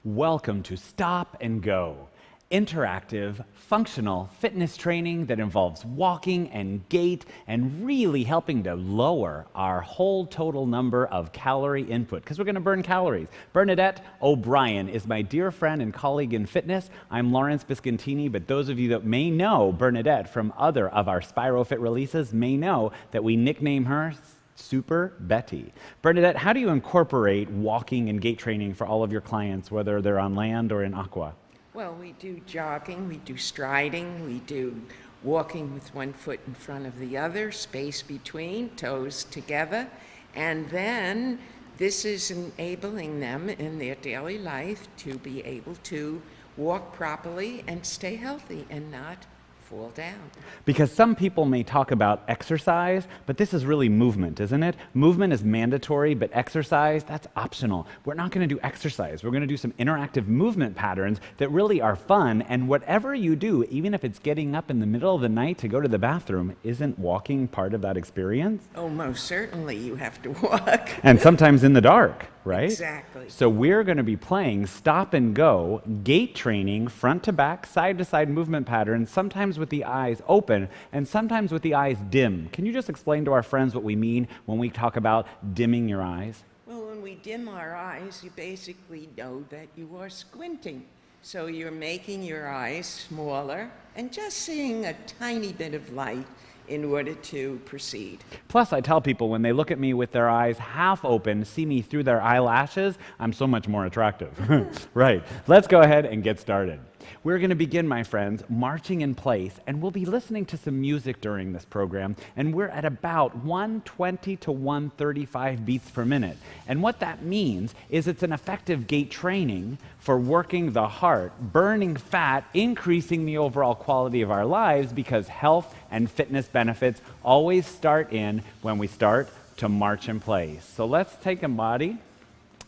Welcome to Stop and Go, interactive, functional fitness training that involves walking and gait and really helping to lower our whole total number of calorie input because we're going to burn calories. Bernadette O'Brien is my dear friend and colleague in fitness. I'm Lawrence Biscontini, but those of you that may know Bernadette from other of our SpiroFit releases may know that we nickname her Super Betty. Bernadette, how do you incorporate walking and gait training for all of your clients, whether they're on land or in aqua? Well, we do jogging, we do striding, we do walking with one foot in front of the other, space between, toes together, and then this is enabling them in their daily life to be able to walk properly and stay healthy and not fall down. Because some people may talk about exercise, but this is really movement, isn't it? Movement is mandatory, but exercise, that's optional. We're not going to do exercise. We're going to do some interactive movement patterns that really are fun, and whatever you do, even if it's getting up in the middle of the night to go to the bathroom, isn't walking part of that experience? Oh, most certainly you have to walk. And sometimes in the dark, right? Exactly. So we're going to be playing stop and go, gait training, front to back, side to side movement patterns, sometimes with the eyes open and sometimes with the eyes dim. Can you just explain to our friends what we mean when we talk about dimming your eyes? Well, when we dim our eyes, you basically know that you are squinting. So you're making your eyes smaller and just seeing a tiny bit of light in order to proceed. Plus, I tell people when they look at me with their eyes half open, see me through their eyelashes, I'm so much more attractive. Right. Let's go ahead and get started. We're going to begin, my friends, marching in place, and we'll be listening to some music during this program, and we're at about 120 to 135 beats per minute. And what that means is it's an effective gait training for working the heart, burning fat, increasing the overall quality of our lives, because health and fitness benefits always start in when we start to march in place. So let's take a body,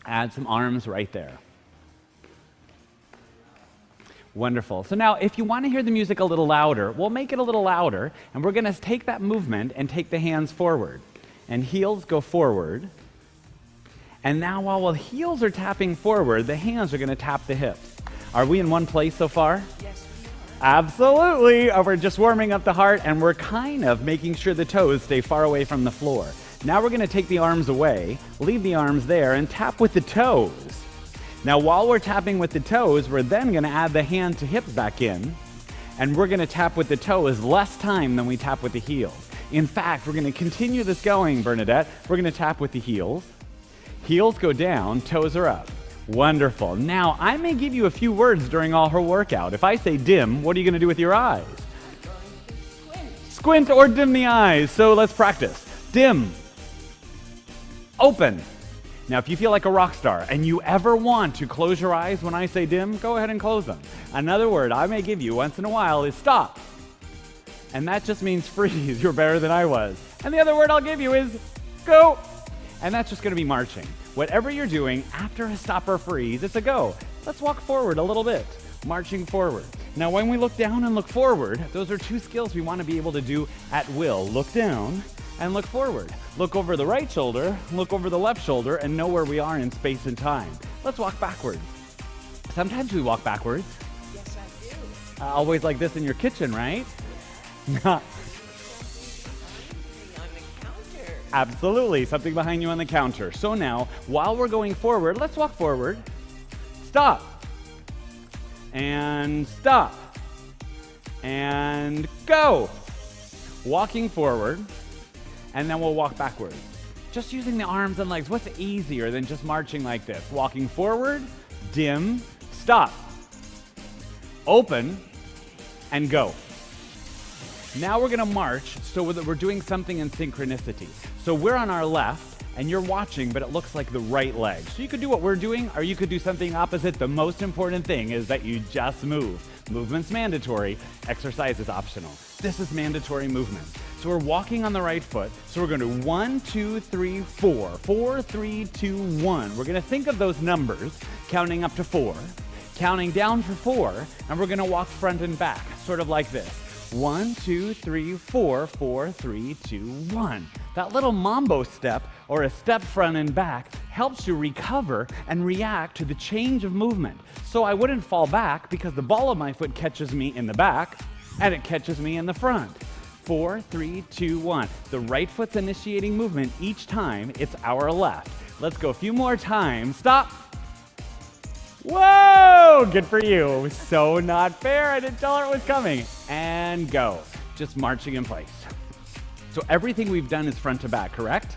add some arms right there. Wonderful. So now, if you want to hear the music a little louder, we'll make it a little louder, and we're going to take that movement and take the hands forward. And heels go forward. And now, while the heels are tapping forward, the hands are going to tap the hips. Are we in one place so far? Yes, we are. Absolutely. We're just warming up the heart, and we're kind of making sure the toes stay far away from the floor. Now we're going to take the arms away, leave the arms there, and tap with the toes. Now, while we're tapping with the toes, we're then going to add the hand to hips back in, and we're going to tap with the toes less time than we tap with the heels. In fact, we're going to continue this going, Bernadette. We're going to tap with the heels. Heels go down, toes are up. Wonderful. Now, I may give you a few words during all her workout. If I say dim, what are you going to do with your eyes? Squint or dim the eyes. So let's practice. Dim. Open. Now, if you feel like a rock star and you ever want to close your eyes when I say dim, go ahead and close them. Another word I may give you once in a while is stop. And that just means freeze. You're better than I was. And the other word I'll give you is go. And that's just going to be marching. Whatever you're doing after a stop or freeze, it's a go. Let's walk forward a little bit. Marching forward. Now, when we look down and look forward, those are two skills we want to be able to do at will. Look down and look forward. Look over the right shoulder, look over the left shoulder, and know where we are in space and time. Let's walk backwards. Sometimes we walk backwards. Yes, I do. Always like this in your kitchen, right? On the counter. Absolutely, something behind you on the counter. So now, while we're going forward, let's walk forward. Stop. And stop. And go. Walking forward. And then we'll walk backwards. Just using the arms and legs. What's easier than just marching like this? Walking forward, dim, stop, open, and go. Now we're gonna march so that we're doing something in synchronicity. So we're on our left, and you're watching, but it looks like the right leg. So you could do what we're doing, or you could do something opposite. The most important thing is that you just move. Movement's mandatory, exercise is optional. This is mandatory movement. So we're walking on the right foot. So we're going to 1, 2, 3, 4. 4, 3, 2, 1. We're going to think of those numbers, counting up to 4, counting down for 4, and we're going to walk front and back, sort of like this. 1, 2, 3, 4, 4, 3, 2, 1. That little mambo step, or a step front and back, helps you recover and react to the change of movement. So I wouldn't fall back because the ball of my foot catches me in the back and it catches me in the front. 4, 3, 2, 1. The right foot's initiating movement each time. It's our left. Let's go a few more times. Stop. Whoa! Good for you. So not fair. I didn't tell her it was coming. And go. Just marching in place. So everything we've done is front to back, correct?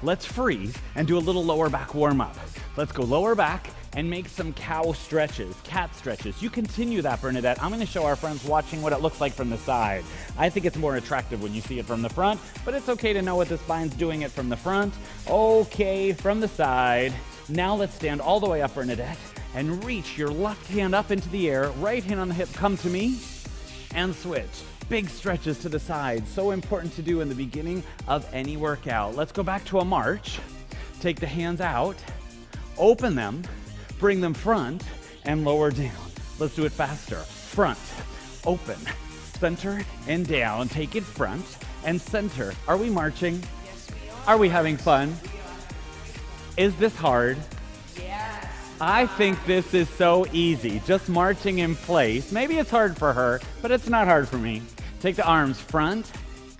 Let's freeze and do a little lower back warm up. Let's go lower back and make some cow stretches, cat stretches. You continue that, Bernadette. I'm going to show our friends watching what it looks like from the side. I think it's more attractive when you see it from the front, but it's okay to know what the spine's doing it from the front. Okay, from the side. Now let's stand all the way up, Bernadette, and reach your left hand up into the air, right hand on the hip, come to me, and switch. Big stretches to the side, so important to do in the beginning of any workout. Let's go back to a march. Take the hands out, open them, bring them front, and lower down. Let's do it faster. Front, open, center, and down. Take it front and center. Are we marching? Yes, we Are we having fun? Is this hard? Yes. I think this is so easy, just marching in place. Maybe it's hard for her, but it's not hard for me. Take the arms front,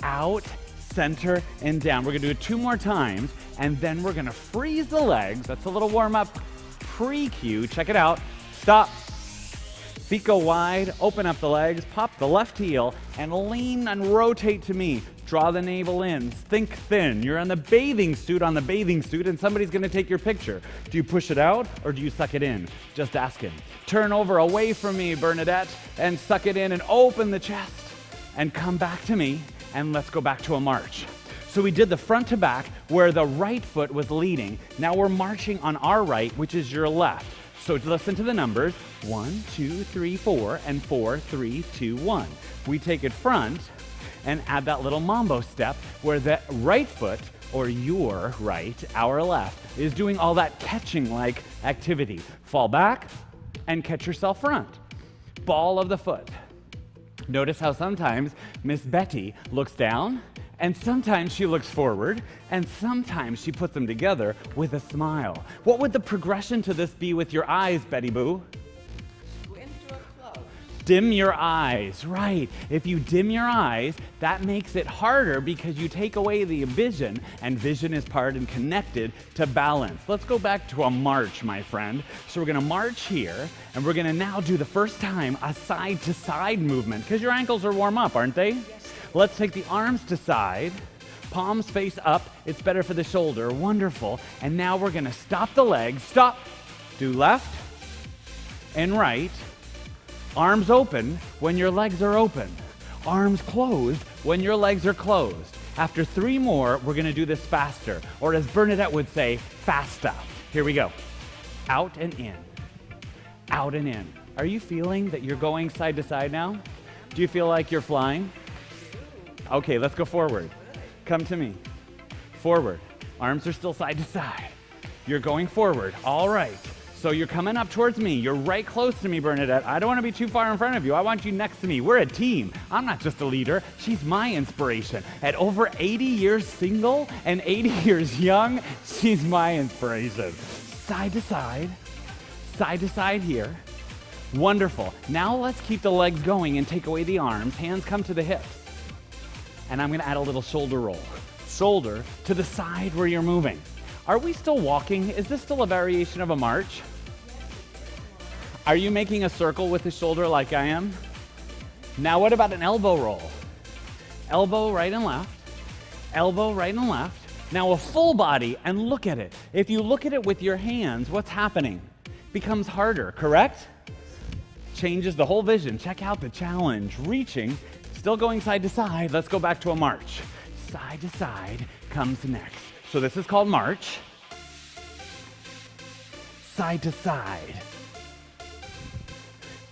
out, center, and down. We're gonna do it 2 more times, and then we're gonna freeze the legs. That's a little warm up pre-cue. Check it out. Stop. Feet go wide, open up the legs, pop the left heel, and lean and rotate to me. Draw the navel in, think thin. You're on the bathing suit, and somebody's gonna take your picture. Do you push it out, or do you suck it in? Just asking. Turn over away from me, Bernadette, and suck it in and open the chest. And come back to me, and let's go back to a march. So we did the front to back, where the right foot was leading. Now we're marching on our right, which is your left. So listen to the numbers, 1, 2, 3, 4, and 4, 3, 2, 1. We take it front and add that little mambo step where the right foot, or your right, our left, is doing all that catching-like activity. Fall back and catch yourself front. Ball of the foot. Notice how sometimes Miss Betty looks down, and sometimes she looks forward, and sometimes she puts them together with a smile. What would the progression to this be with your eyes, Betty Boo? Squint or close? Dim your eyes, right. If you dim your eyes, that makes it harder because you take away the vision, and vision is part and connected to balance. Let's go back to a march, my friend. So we're gonna march here, and we're gonna now do the first time a side-to-side movement, because your ankles are warm up, aren't they? Yes. Let's take the arms to side, palms face up. It's better for the shoulder. Wonderful. And now we're gonna stop the legs. Stop. Do left and right. Arms open when your legs are open. Arms closed when your legs are closed. After 3 more, we're gonna do this faster, or as Bernadette would say, fasta. Here we go. Out and in. Out and in. Are you feeling that you're going side to side now? Do you feel like you're flying? Okay, let's go forward. Come to me. Forward. Arms are still side to side. You're going forward. All right. So you're coming up towards me. You're right close to me, Bernadette. I don't want to be too far in front of you. I want you next to me. We're a team. I'm not just a leader. She's my inspiration. At over 80 years single and 80 years young, she's my inspiration. Side to side here. Wonderful. Now let's keep the legs going and take away the arms. Hands come to the hips. And I'm going to add a little shoulder roll. Shoulder to the side where you're moving. Are we still walking? Is this still a variation of a march? Are you making a circle with the shoulder like I am? Now what about an elbow roll? Elbow right and left. Elbow right and left. Now a full body, and look at it. If you look at it with your hands, what's happening? Becomes harder, correct? Changes the whole vision. Check out the challenge. Reaching. Still going side to side. Let's go back to a march. Side to side comes next. So this is called march. Side to side.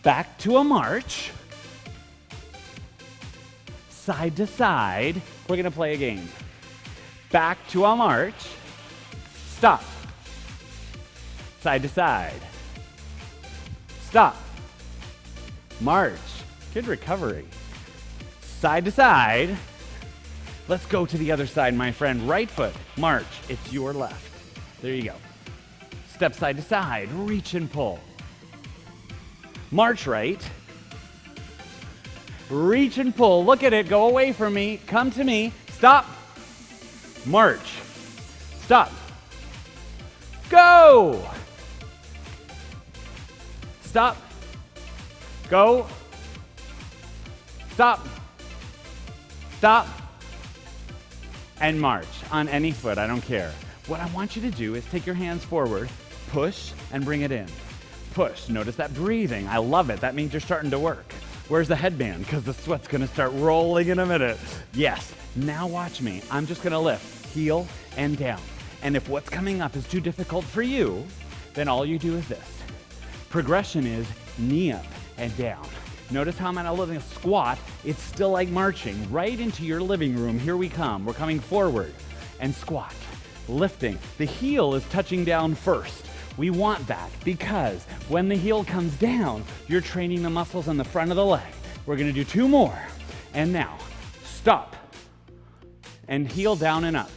Back to a march. Side to side. We're going to play a game. Back to a march. Stop. Side to side. Stop. March. Good recovery. Side to side. Let's go to the other side, my friend. Right foot, march. It's your left. There you go. Step side to side, reach and pull. March right. Reach and pull, look at it, go away from me, come to me, stop. March, stop. Go. Stop. Go. Stop. Stop. And march on any foot, I don't care. What I want you to do is take your hands forward, push, and bring it in. Push, notice that breathing, I love it, that means you're starting to work. Where's the headband? Because the sweat's gonna start rolling in a minute. Yes, now watch me, I'm just gonna lift, heel and down. And if what's coming up is too difficult for you, then all you do is this. Progression is knee up and down. Notice how I'm at a little squat. It's still like marching right into your living room. Here we come. We're coming forward and squat, lifting. The heel is touching down first. We want that because when the heel comes down, you're training the muscles on the front of the leg. We're gonna do 2 more. And now, stop. And heel down and up.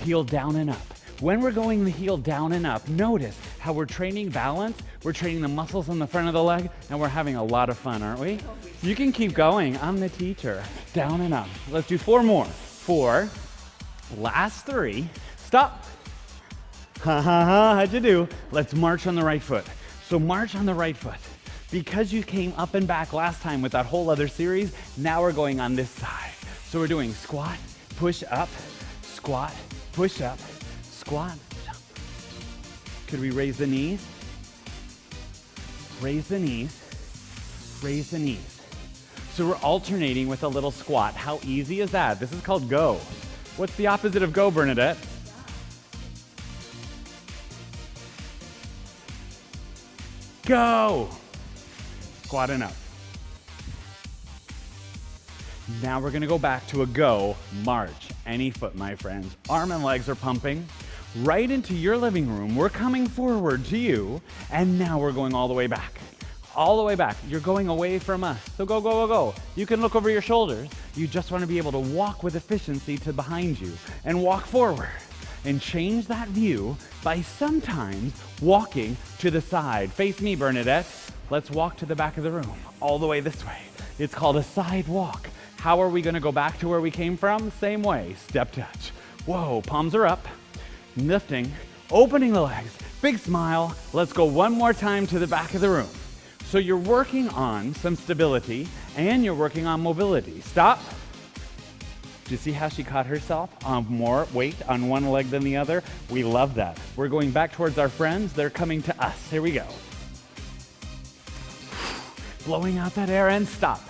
Heel down and up. When we're going the heel down and up, notice how we're training balance, we're training the muscles on the front of the leg, and we're having a lot of fun, aren't we? You can keep going, I'm the teacher. Down and up. Let's do 4 more. 4, last 3, stop. Ha ha ha, how'd you do? Let's march on the right foot. So march on the right foot. Because you came up and back last time with that whole other series, now we're going on this side. So we're doing squat, push up, squat, push up, squat. Could we raise the knees? Raise the knees, raise the knees. So we're alternating with a little squat. How easy is that? This is called go. What's the opposite of go, Bernadette? Go. Squatting up. Now we're gonna go back to a go, march. Any foot, my friends. Arm and legs are pumping. Right into your living room. We're coming forward to you, and now we're going all the way back. All the way back. You're going away from us. So go, go, go, go. You can look over your shoulders. You just want to be able to walk with efficiency to behind you and walk forward. And change that view by sometimes walking to the side. Face me, Bernadette. Let's walk to the back of the room, all the way this way. It's called a side walk. How are we going to go back to where we came from? Same way, step touch. Whoa, palms are up. Lifting, opening the legs, big smile. Let's go one more time to the back of the room. So you're working on some stability and you're working on mobility. Stop. Do you see how she caught herself on more weight on one leg than the other? We love that. We're going back towards our friends. They're coming to us. Here we go. Blowing out that air and stop.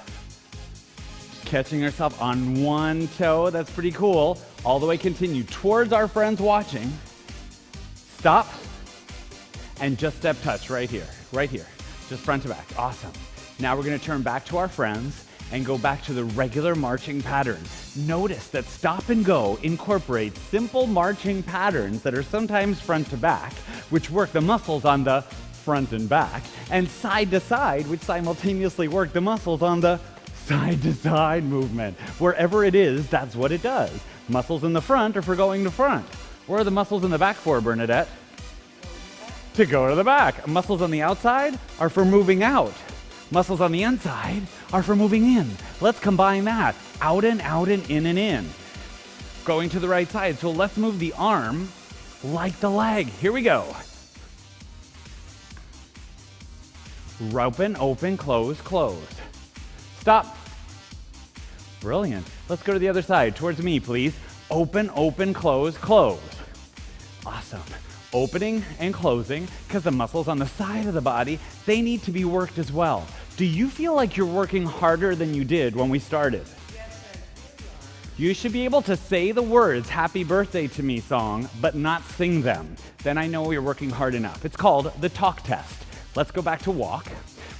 Catching herself on one toe. That's pretty cool. All the way continue towards our friends watching. Stop. And just step touch right here. Right here. Just front to back. Awesome. Now we're going to turn back to our friends and go back to the regular marching pattern. Notice that stop and go incorporates simple marching patterns that are sometimes front to back, which work the muscles on the front and back, and side to side, which simultaneously work the muscles on the side to side movement. Wherever it is, that's what it does. Muscles in the front are for going to front. Where are the muscles in the back for, Bernadette? To go to the back. Muscles on the outside are for moving out. Muscles on the inside are for moving in. Let's combine that. Out and in and in. Going to the right side. So let's move the arm like the leg. Here we go. Open, open, close, close. Stop. Brilliant. Let's go to the other side. Towards me, please. Open, open, close, close. Awesome. Opening and closing, because the muscles on the side of the body, they need to be worked as well. Do you feel like you're working harder than you did when we started? Yes, sir. You should be able to say the words "Happy Birthday to Me" song, but not sing them. Then I know you're working hard enough. It's called the talk test. Let's go back to walk.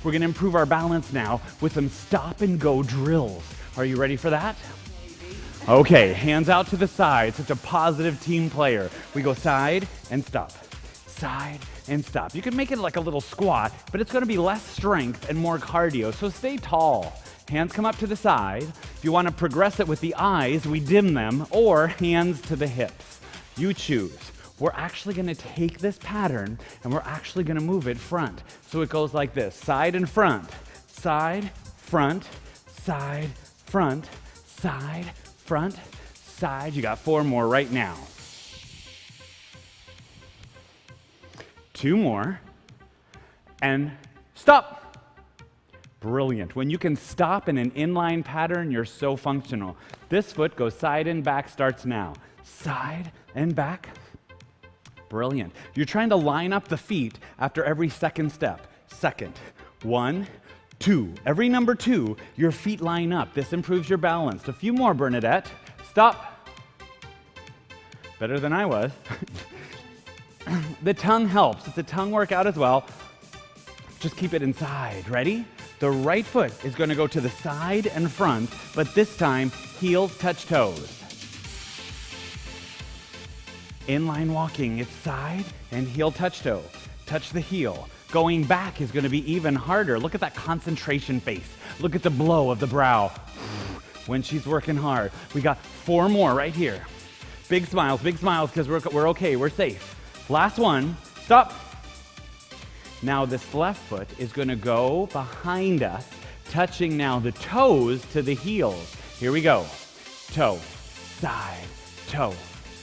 We're going to improve our balance now with some stop and go drills. Are you ready for that? Maybe. Okay, hands out to the side. Such a positive team player. We go side and stop. Side and stop. You can make it like a little squat, but it's going to be less strength and more cardio, so stay tall. Hands come up to the side. If you want to progress it with the eyes, we dim them, or hands to the hips. You choose. we're actually going to take this pattern and we're actually going to move it front. So it goes like this, side and front, side, front, side, front, side, front, side. You got 4 more right now. 2 more, and stop. Brilliant. When you can stop in an inline pattern, you're so functional. This foot goes side and back, starts now. Side and back. Brilliant. You're trying to line up the feet after every second step. Second. 1, 2. Every number 2, your feet line up. This improves your balance. A few more, Bernadette. Stop. Better than I was. The tongue helps. It's a tongue workout as well. Just keep it inside. Ready? The right foot is going to go to the side and front, but this time, heels touch toes. Inline walking, it's side and heel touch toe. Touch the heel. Going back is going to be even harder. Look at that concentration face. Look at the blow of the brow when she's working hard. We got 4 more right here. Big smiles because we're okay, we're safe. Last one, stop. Now this left foot is going to go behind us, touching now the toes to the heels. Here we go. Toe, side, toe,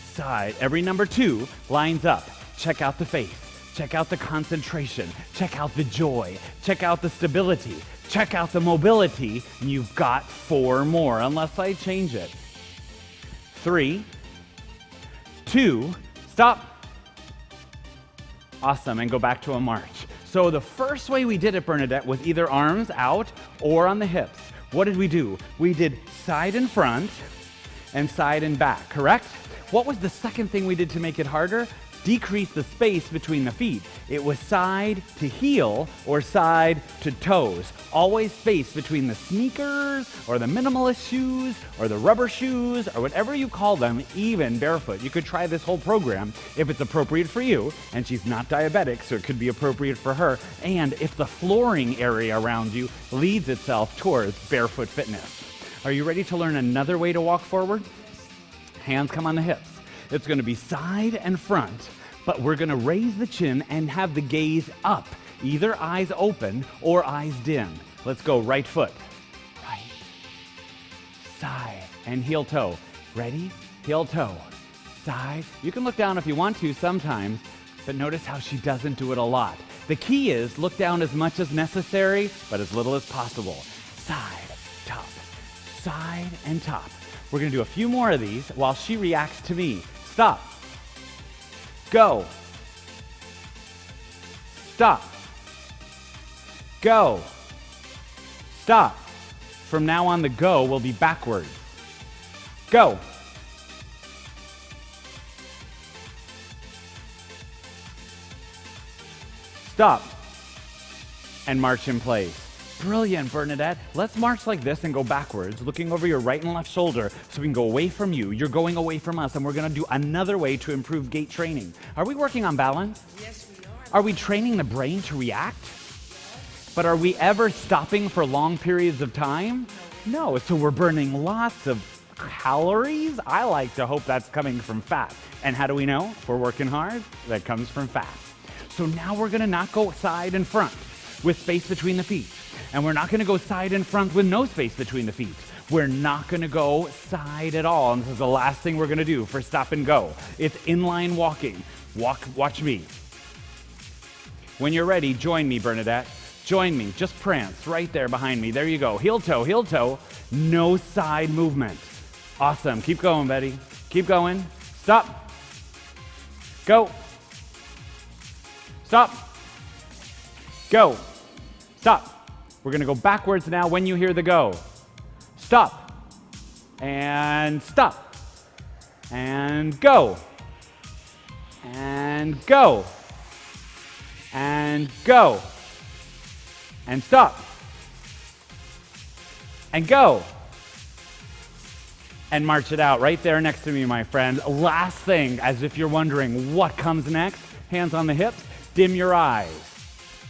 side. Every number 2 lines up. Check out the face. Check out the concentration. Check out the joy. Check out the stability. Check out the mobility. And you've got 4 more, unless I change it. 3, 2, stop. Awesome, and go back to a march. So the first way we did it, Bernadette, was either arms out or on the hips. What did we do? We did side and front and side and back, correct? What was the second thing we did to make it harder? Decrease the space between the feet. It was side to heel or side to toes. Always space between the sneakers or the minimalist shoes or the rubber shoes or whatever you call them, even barefoot. You could try this whole program if it's appropriate for you, and she's not diabetic, so it could be appropriate for her, and if the flooring area around you leads itself towards barefoot fitness. Are you ready to learn another way to walk forward? Hands come on the hips. It's going to be side and front, but we're going to raise the chin and have the gaze up, either eyes open or eyes dim. Let's go right foot. Right, side, and heel toe. Ready? Heel toe, side. You can look down if you want to sometimes, but notice how she doesn't do it a lot. The key is look down as much as necessary, but as little as possible. Side, top, side, and top. We're going to do a few more of these while she reacts to me. Stop. Go. Stop. Go. Stop. From now on, the go will be backwards. Go. Stop. And march in place. Brilliant, Bernadette. Let's march like this and go backwards, looking over your right and left shoulder so we can go away from you. You're going away from us, and we're going to do another way to improve gait training. Are we working on balance? Yes, we are. Are we training the brain to react? But are we ever stopping for long periods of time? No, so we're burning lots of calories. I like to hope that's coming from fat. And how do we know? If we're working hard, that comes from fat. So now we're going to not go side and front with space between the feet. And we're not going to go side and front with no space between the feet. We're not going to go side at all. And this is the last thing we're going to do for stop and go. It's inline walking. Watch me. When you're ready, join me, Bernadette. Join me. Just prance right there behind me. There you go. Heel toe. No side movement. Awesome. Keep going, Betty. Keep going. Stop. Go. Stop. Go. Stop. We're going to go backwards now when you hear the go. Stop. And stop. And go. And go. And go. And stop. And go. And march it out right there next to me, my friend. Last thing, as if you're wondering what comes next, hands on the hips, dim your eyes.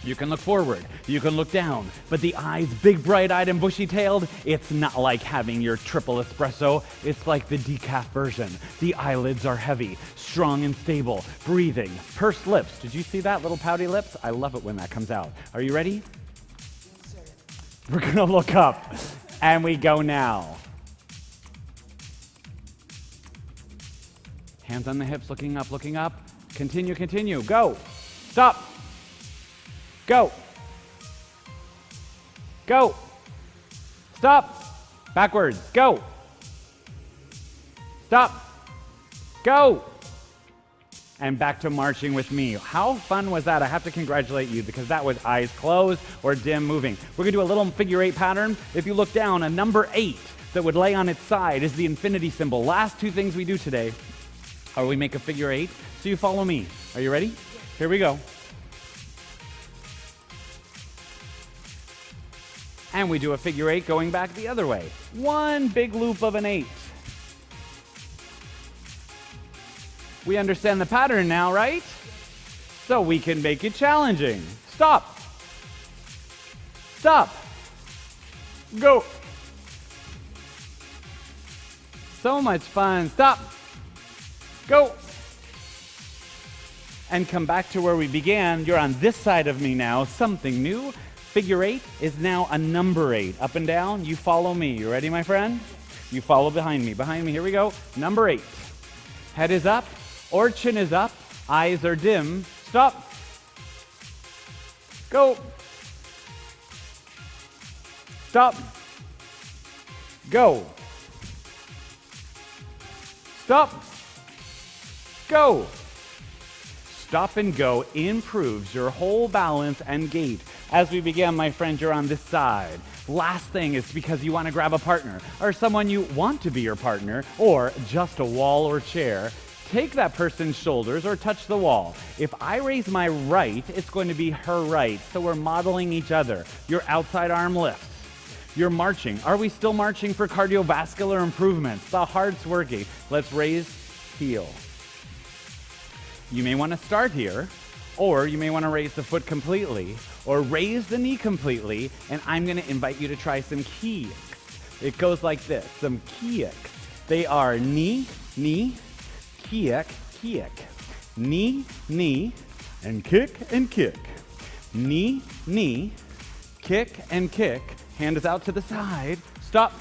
You can look forward, you can look down, but the eyes, big, bright-eyed, and bushy-tailed, it's not like having your triple espresso. It's like the decaf version. The eyelids are heavy, strong and stable, breathing, pursed lips. Did you see that, little pouty lips? I love it when that comes out. Are you ready? Yes, sir. We're gonna look up, and we go now. Hands on the hips, looking up, looking up. Continue, continue, go. Stop. Go. Go. Stop. Backwards. Go. Stop. Go. And back to marching with me. How fun was that? I have to congratulate you because that was eyes closed or dim moving. We're going to do a little figure 8 pattern. If you look down, a number 8 that would lay on its side is the infinity symbol. Last 2 things we do today are we make a figure 8. So you follow me. Are you ready? Here we go. And we do a figure 8 going back the other way. One big loop of an 8. We understand the pattern now, right? So we can make it challenging. Stop. Stop. Go. So much fun. Stop. Go. And come back to where we began. You're on this side of me now. Something new. Figure 8 is now a number 8. Up and down, you follow me. You ready, my friend? You follow behind me. Behind me, here we go. Number 8. Head is up, or chin is up. Eyes are dim. Stop. Go. Stop. Go. Stop. Go. Stop and go improves your whole balance and gait. As we began, my friend, you're on this side. Last thing is because you want to grab a partner or someone you want to be your partner or just a wall or chair. Take that person's shoulders or touch the wall. If I raise my right, it's going to be her right. So we're modeling each other. Your outside arm lifts. You're marching. Are we still marching for cardiovascular improvements? The heart's working. Let's raise heel. You may want to start here, or you may want to raise the foot completely, or raise the knee completely, and I'm going to invite you to try some kicks. It goes like this, some kicks. They are knee, knee, kick, kick. Knee, knee, and kick, and kick. Knee, knee, kick, and kick. Hand is out to the side. Stop.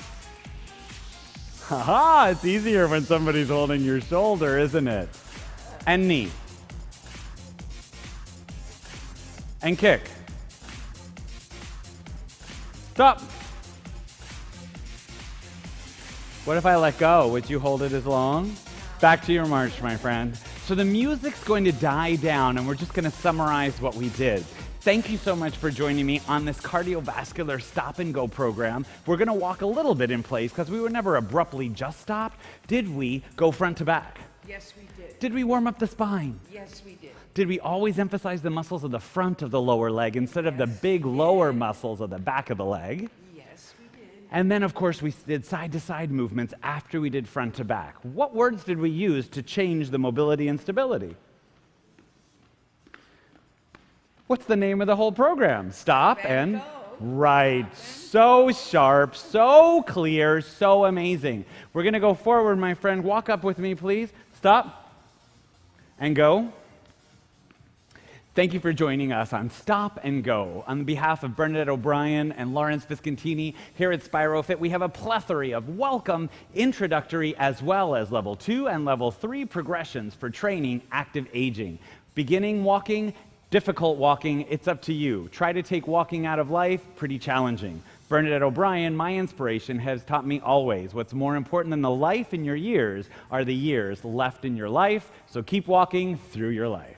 Haha, it's easier when somebody's holding your shoulder, isn't it? And knee. And kick. Stop. What if I let go? Would you hold it as long? Back to your march, my friend. So the music's going to die down and we're just going to summarize what we did. Thank you so much for joining me on this cardiovascular stop and go program. We're going to walk a little bit in place because we were never abruptly just stopped. Did we go front to back? Yes, we did. Did we warm up the spine? Yes, we did. Did we always emphasize the muscles of the front of the lower leg instead of the big lower muscles of the back of the leg? Yes, we did. And then, of course, we did side-to-side movements after we did front to back. What words did we use to change the mobility and stability? What's the name of the whole program? Stop and go. Right. So sharp, so clear, so amazing. We're going to go forward, my friend. Walk up with me, please. Stop and go. Thank you for joining us on Stop and Go. On behalf of Bernadette O'Brien and Lawrence Biscontini here at SpiroFit, we have a plethora of welcome, introductory, as well as level 2 and level 3 progressions for training active aging. Beginning walking, difficult walking, it's up to you. Try to take walking out of life, pretty challenging. Bernadette O'Brien, my inspiration, has taught me always what's more important than the life in your years are the years left in your life, so keep walking through your life.